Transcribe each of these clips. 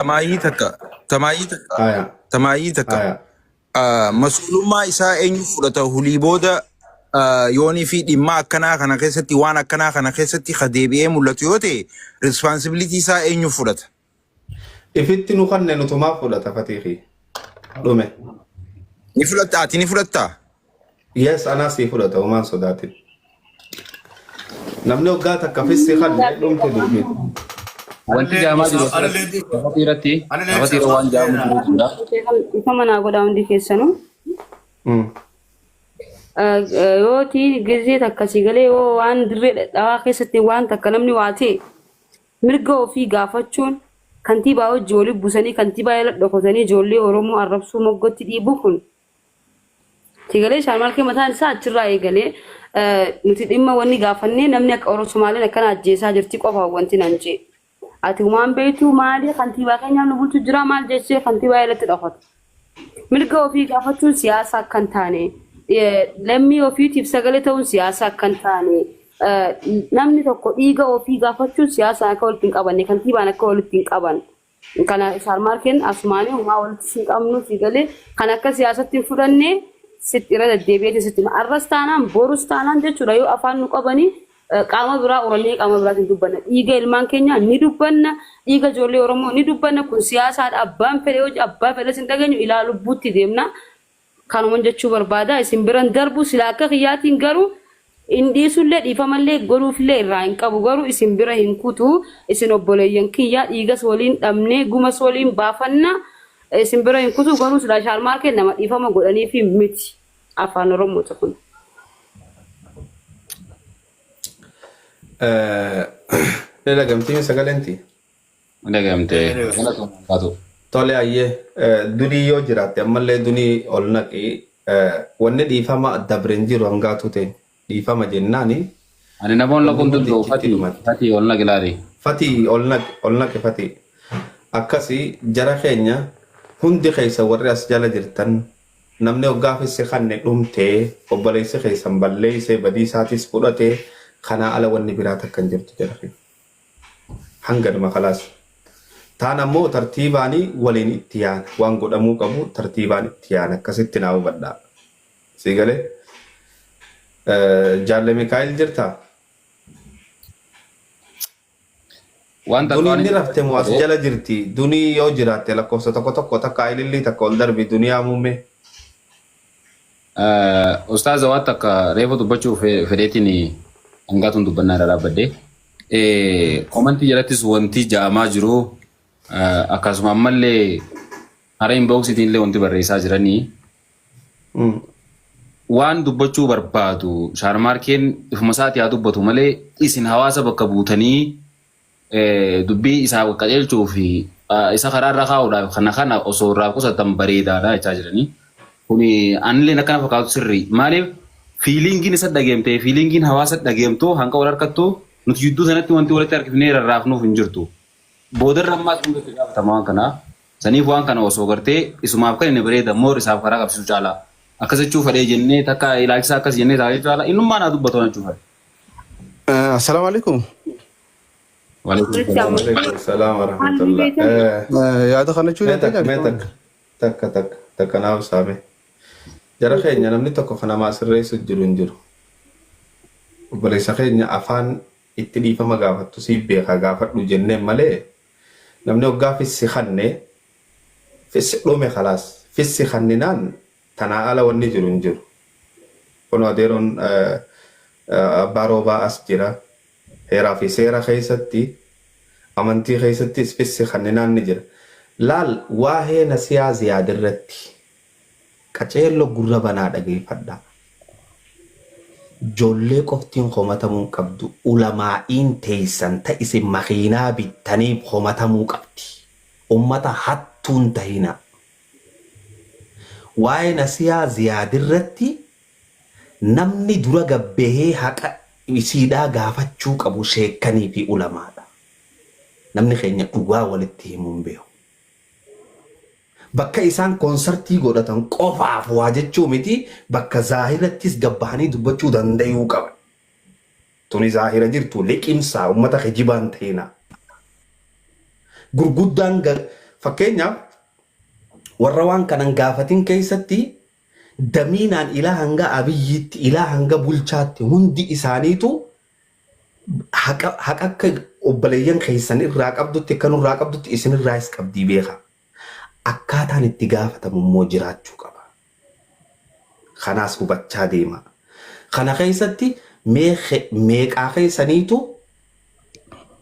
تمايتك تمايتك Aya, تمايتك aya. مسؤول ما إسا إني فرطة هولي بودا يوني في دماء كنا كيستي وانا كنا كيستي خديبي ملتيوتي responsibility إسا إني فرطة Ifitti nu kanne nutumaa fudhata Fatihi. Dhume. نفرطة أتي نفرطة Yes, anaa sii fudhata homaan sodaatin. Namni waggaa takka fissi kanne dhumte dubbiin. Wanti jaamaa jiru asirratti lafati yeroo waan jaamu jiru jira. Ifa manaa godhaa hundi keessanuu. Yooti gizee takkasii galee yoo waan dirree dhadhaawaa keessatti waan takka namni waa ta'e mirga ofii gaafachuun kantiibaa hojii olii buusanii kantiibaa jala dhokotanii ijoollee Oromoo arrabsuu moggotti dhiibuu kun. Tigalee shaarmaalkee mataan isaa achirraa eegalee nuti dhimma wanni gaafannee namni akka Oromoo Somaaliin akkana ajjeesaa jirti qofa wanti nan jee. Ati waan beektu maali kantiibaa keenyaan nu bulchu jira maal jechee kantiibaa jalatti dhokata. Mirga ofii gaafachuun siyaasa akkan taane lammii ofiitiif sagalee ta'uun siyaasa akkan taane namni tokko dhiiga ofii gaafachuun siyaasa akka walitti hin qabanne kantiibaan akka walitti hin qaban. Kana shaarmaalkeen asumaanii homaa walitti hin qabnu figalee kan akka siyaasatti hin fudhannee sitti irra deddeebi'ee sitti arras taanaan borus taanaan jechuudha yoo afaan nu qabanii qaama biraa Oromoo qaama biraatiin dubbanna dhiiga ilmaan keenya ni dubbanna dhiiga ijoollee Oromoo ni dubbanna kun siyaasaadha abbaan fedhe hojii abbaa fedhe sin dhageenyu ilaa lubbuutti deemna kanuma jechuu barbaada isin biran darbu silaa akka kiyyaatiin garuu indhiisullee dhiifamallee godhuufillee irraa hin qabu garuu isin bira hin kutu isin obboleeyyan kiyyaa dhiigas waliin dhabnee gumas waliin baafanna isin bira hin kutu garuu silaa shaarmaalkeen nama dhiifama godhanii fi miti afaan Oromoo kun. Dhagamtii sagalentii. Dhagamtee Tole ayyee dunii yoo jiraatte ammallee dunii ol naqi wanni dhiifama dabreen jiru hangaatu ta'e dhiifama jennaani. Ani namoonni lakuun danda'u fatii ol naqi laali. Fatii ol naqi fatii. Akkasii jara keenya hundi keessa warri as jala jirtan namni hoggaafisse kanne dhumtee obboleessi keessan balleessee badii isaatis fudhatee kanaa ala wanni biraa takkan jirtu jala keenya. Hanganuma kalaas. Taan ammoo tartiibaanii waliin itti yaana waan godhamuu qabu tartiibaan itti yaana akkasitti naa hubadhaa. Si galee Jaalle Mikaayil jirtaa? Dunii ni rafte moo as jala jirti? Dunii yoo jiraatte lakkoofsa tokko takka ilillii takka ol darbi duniyaa muummee. Ustaaza waan takka reefa dubbachuu fedheetiin hangaatuun dubbannaa irra dhaabbadde. Komantii jalattis wanti jaamaa jiru akkasuma ammallee hara inboxiitiin illee wanti barreessaa jiranii waan dubbachuu barbaadu shaarmaalkeen ifuma isaatii haa dubbatu malee isin hawaasa bakka buutanii dubbii isaa qajeelchuu fi isa karaarra kaa'uudhaaf kana osoo irraa qusatan bareedaadha jechaa jiranii. Kuni anillee akkana fakkaatu sirrii maaliif fiilingiin isa dhageemtee fiilingiin hawaasa dhageemtoo hanqa wal harkattuu nuti jidduu sanatti wanti walitti harkifnee rarraafnuuf hin jirtu. Boodarra ammaas hundatti gaafatamaa waan kanaa saniif waan kana osoo gartee isumaaf kan inni bareeda moor isaaf karaa qabsiisu caalaa akkas jechuu fedhee jennee takka ilaalchisaa akkas jennee taa'ee caalaa innummaa naa dubbatu jechuu fedhe. Assalaamu alaikum. Waalaikum salaam wa rahmatullah. Yaada kana jechuun takka naaf saame. Jara keenya namni tokko kana maasirreessu jiru hin jiru. Obboleessa keenya afaan itti dhiifama gaafattu si beeka gaafadhu jennee malee namni hoggaa fissi kanne fissi dhume khalaas fissi kanninaan tanaa ala wanni jiru hin jiru. Kun adeeroon baroobaa as jira. Heeraa fi seera keessatti amantii keessattis fissi kanninaan ni jira. Laal waa'ee nasiyaa ziyaadirratti qaceello gurra banaa dhageeffadha. Ijoollee qoftiin homatamuu qabdu ulamaa'iin teessan ta'ise makiinaa bittanii homatamuu qabdi. Ummata hattuun tahina. Waa'ee nasiyaa ziyaadirratti namni dura gabbahee haqa isiidhaa gaafachuu qabu sheekanii fi ulamaadha. Namni keenya dhugaa walitti himuun beeku. Bakka isaan konsartii godhatan qofaaf waa jechuu miti bakka zaahirattis gabbahanii dubbachuu danda'uu qaban. Tuni zaahira jirtu liqimsaa uummata kijibaan ta'ina. Gurguddaan fakkeenyaaf warra waan kanan gaafatin keessatti damiinaan ilaa hanga abiyyiitti ilaa hanga bulchaatti hundi isaaniitu haqa akka obboleeyyan keessan irraa qabdutti kan irraa qabdutti isin irraas qabdii beeka. Akkaataan itti gaafatamu immoo jiraachuu qaba. Kanaas hubachaa deema. Kana keessatti meeqaa keessaniitu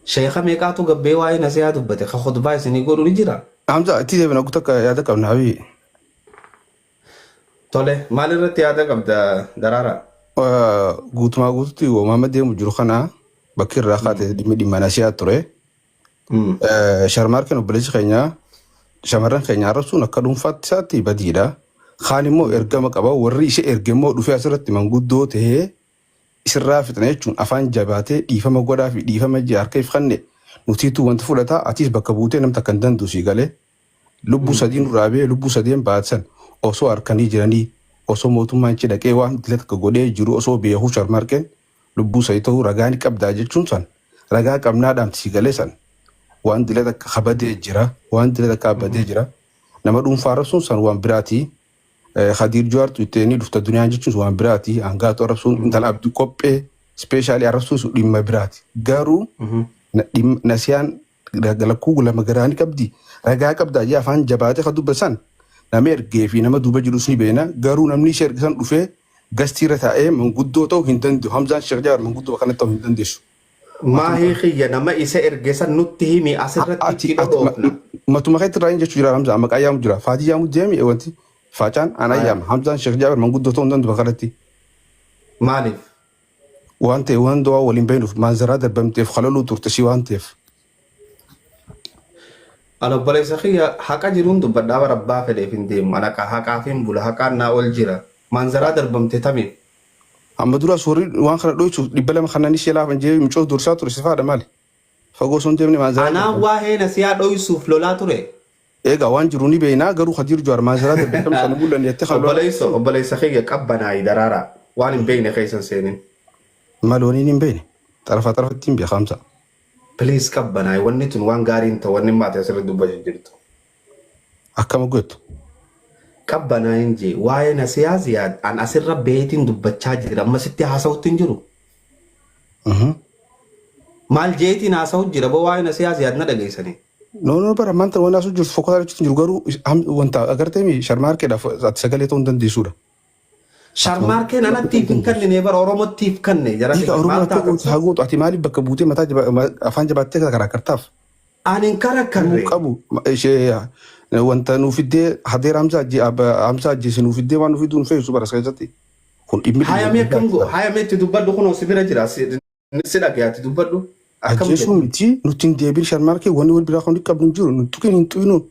sheekha meeqaatu gabbee waa'ee nasihaa dubbate ka khutbaa isinii godhu ni jira. Hamza itti deebina kutakka yaada qabna abi. Tole maal irratti yaada qabda Daraara? Guutumaa guututti uumamaa deemu jiru kana bakki irraa kaatee dhimma nasihaa ture. Sharmaarkeen obboleessi keenya shamarran keenya arrabsuun akka dhuunfaatti isaatti badiidha. Kaan immoo ergama qaba warri ishee erge immoo dhufee asirratti manguddoo tahee isirraa fixna jechuun afaan jabaatee dhiifama godhaa fi dhiifama harka ifkanne nutiitu wanti fudhata atiis bakka buutee namta kan dandu si galee lubbuu sadiin uraabee lubbuu sadeen baatsan osoo harkanii jiranii osoo mootummaan ichi dhaqee waan dilata akka godhee jiru osoo beekuu sharmaarkeen lubbuu sadii ta'uu ragaa ni qabdaa jechuun san ragaa qabnaadhaan si galee san waan dilata akka kabadee jira waan dilata akka abadee jira nama dhuunfaa arrabsuun san waan biraatii. Khadir Juwaar tuiteni dhufta duniyaan jechuun waan biraati hangaatu arrabsuun intala abduu qophee speeshaalii arrabsuun dhimma biraati garuu nasiyaan lakkuu lama garaani qabdi ragaa qabdaa jee afaan jabaatee ka dubbasan nama ergee fi nama duuba jirus ni beena garuu namni ishee ergisan dhufee gastiirra taa'ee manguddoo ta'uu hin danda'u Hamzaan Sheekh Jawaar manguddoo kana ta'uu hin dandeessu. Maahii xiyya nama isa ergesan nutti himi asirratti itti dhoofna. Matuma keetti irraa hin jechuu jira Hamza maqaa yaamu jira Faatii yaamu deemi wanti. Facaan anayyam Hamzaan Sheekh Jawaar manguddoo ta'uu dandu bakkalatti. Maaliif? Waan ta'e waan du'aa waliin beeknuuf maanzaraa darbamteef halaluu turte si waan ta'eef. Ana obboleessa kiyya haqa jiruun dubbadhaa bara abbaa fedheef hin deemu. Ana haqaaf hin bula haqaan naa ol jira. Maanzaraa darbamte tamiif. Amma dura suurri waan kana dho'isu dhibba lama kanaan ishee laafan jee mucoo dursaa ture sifaadha maali? Fagoo sun deemne maanzaraa. Anaan waa'ee nasiyaa dho'isuuf lolaa ture. Egaa waan jiru ni beeknaa garuu Khadir Juwaar maanzaraa darbamte sana bulan jettee kaloo. Obboleessa kiyya qabbanaayi Daraara waan hin beekne keessan seenin. Malooniin hin beekne xarafatti hin beekamsa. Please qabbanaayi wanni tun waan gaariin ta'u wanni maate asirratti dubbachaa jirtu. Akkama gootu. Qabbanaayin jee waa'ee nasiyaa ziyaad an asirra beetiin dubbachaa jira amma sitti haasawutti hin jiru. Maal jeetiin haasawutti jira boo waa'ee nasiyaa ziyaad na dhageessanii. No bara manta waan haasawutti jiru fokkoo jechuun jiru garuu wanta agartee mi sharmaarkeedhaaf ati sagalee ta'uu hin dandeessuudha. Sharmaarkeen anattiif hin kannine bara Oromottiif kanne jara haa gootu ati maaliif bakka buutee mataa afaan jabaattee karakkartaaf. Ani hin karakkarre. Qabu ishee wanta nuufiddee hadeer Hamzaa ajjeese nuufiddee waan nuufiduu nuufeessu bara keessatti. Kun dhimmi hayamee akkam goo hayamee itti dubbadhu kunoo si bira jira si dhagayaatti dubbadhu. Ajjeesuun miti nuti hin deebiin sharmaarkee wanni wal biraa kan qabnu hin jiru nuti tuqeen hin xuyinu.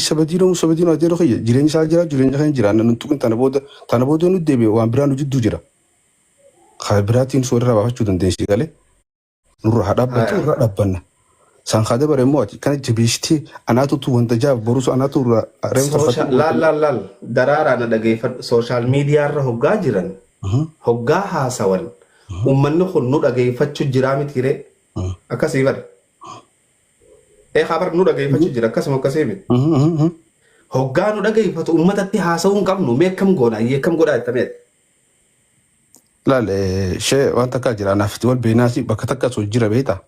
Sabadiinoo adeeroo kiyya jireenya isaa jira jireenya kan jira nan tuqin tana booda nu deebi'e waan biraa nu jidduu jira. Kan biraatiin soorraa baafachuu dandeessi galee nurra haa dhaabbatu irraa dhaabbanna. Sankaa dabare immoo ati kana jabeessitee anaatutu wanta jaaf boruusu anaatu irraa reemsa. Laal Daraaraa na dhageeffadhu sooshaal miidiyaarra hoggaa jiran hoggaa haasawan uummanni kun nu dhageeffachuu jiraa mitiiree akkasii bara. Khabar nu dhageeffachuu jira akkasuma akkasii miti. Hoggaa nu dhageeffatu uummatatti haasawuu hin qabnu meeqam goona yeekam godhaa jettameet. Laal shee waan takkaa jira naafti wal beenaasi bakka takka soo jira beektaa.